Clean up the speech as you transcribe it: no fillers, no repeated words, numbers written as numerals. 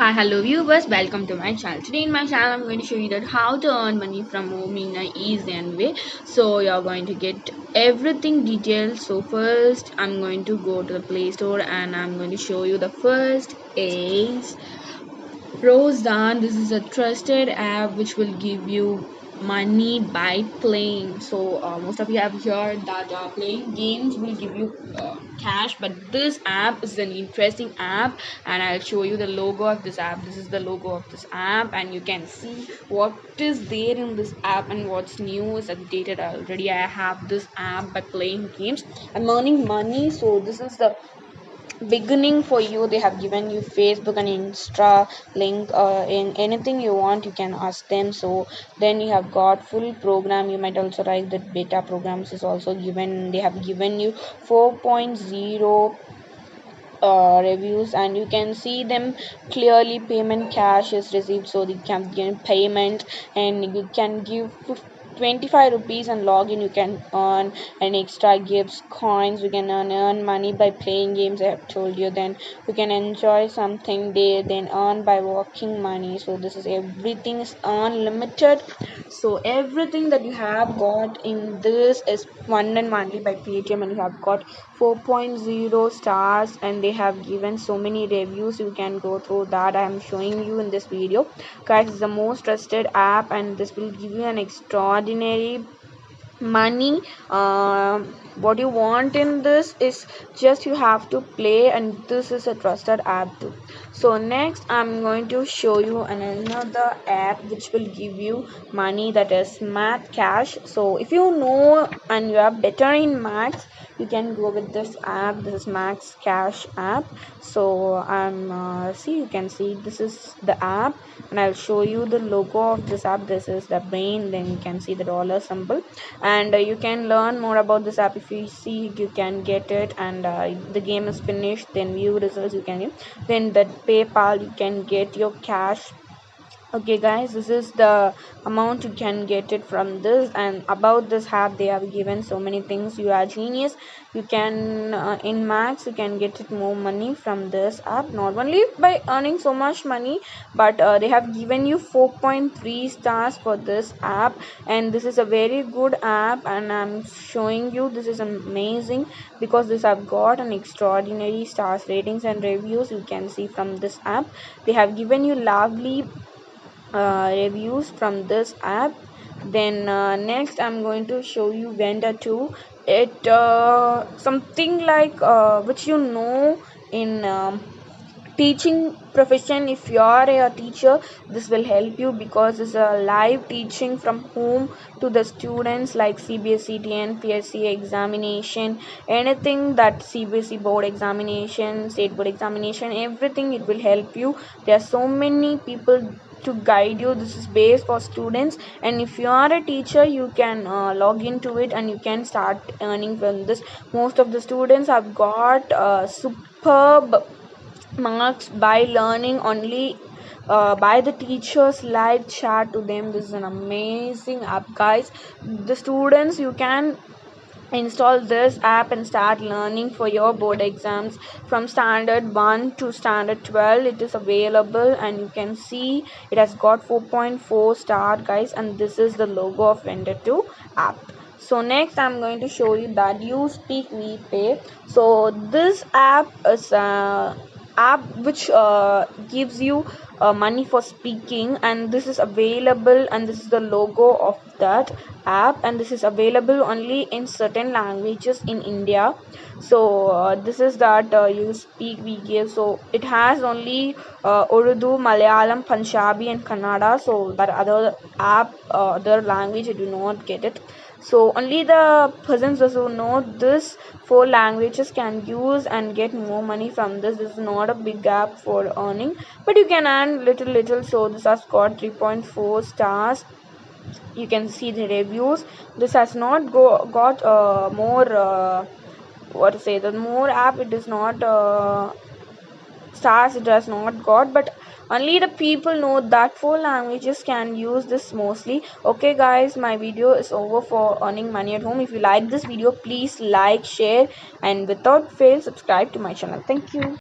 Hi, hello viewers, welcome to my channel. Today in my channel I'm going to show you that how to earn money from home in an easy and way. So you're going to get everything detailed. So first I'm going to go to the Play Store and I'm going to show you the first is Rosedan. This is a trusted app which will give you money by playing. So most of you have heard that playing games will give you cash, but this app is an interesting app, and I'll show you the logo of this app. This is the logo of this app, and you can see what is there in this app and what's new is updated already. I have this app by playing games. I'm earning money, so this is the beginning for you. They have given you Facebook and Insta link, in anything you want you can ask them. So then you have got full program. You might also write that beta programs is also given. They have given you 4.0 reviews, and you can see them clearly. Payment cash is received, so you can give payment, and you can give 25 rupees and login. You can earn an extra gifts, coins. You can earn money by playing games, I have told you. Then you can enjoy something there, then earn by working money. So this is everything is unlimited. So everything that you have got in this is one and only by Paytm, and you have got 4.0 stars, and they have given so many reviews. You can go through that. I am showing you in this video, guys. It's the most trusted app, and this will give you an extraordinary money. What you want in this is just you have to play, and this is a trusted app too. So next I'm going to show you another app which will give you money, that is Math Cash. So if you know and you are better in maths, you can go with this app. This is Max Cash app. So I'm see, you can see this is the app, and I'll show you the logo of this app. This is the brain, then you can see the dollar symbol, and you can learn more about this app. If you see, you can get it, and the game is finished, then view results you can get. Then that PayPal, you can get your cash. Okay guys, this is the amount you can get it from this. And about this app, they have given so many things. You are genius. You can in max you can get it more money from this app, not only by earning so much money, but they have given you 4.3 stars for this app, and this is a very good app, and I'm showing you this is amazing because this have got an extraordinary stars ratings and reviews. You can see from this app they have given you lovely reviews from this app. Then next I'm going to show you Vendor 2. It something like which you know in teaching profession. If you are a teacher, this will help you because it's a live teaching from home to the students, like CBSE, TNPSC examination, anything that CBSE board examination, state board examination, everything it will help you. There are so many people to guide you. This is based for students, and if you are a teacher, you can log into it and you can start earning from this. Most of the students have got superb marks by learning only by the teachers live chat to them. This is an amazing app, guys. The students, you can install this app and start learning for your board exams from standard 1 to standard 12. It is available, and you can see it has got 4.4 star, guys, and this is the logo of Vendor 2 app. So next I'm going to show you that You Speak We Pay. So this app is app which gives you money for speaking, and this is available, and this is the logo of that app, and this is available only in certain languages in India. So this is that You Speak We Give. So it has only Urdu, Malayalam, Punjabi and Kannada. So that other app, other language, I do not get it. So only the persons who know this four languages can use and get more money from this. This is not a big app for earning, but you can earn little. So this has got 3.4 stars. You can see the reviews. This has not got more what to say, the more app it is not stars it has not got, but only the people know that four languages can use this mostly. Okay guys, my video is over for earning money at home. If you like this video, please like, share, and without fail subscribe to my channel. Thank you.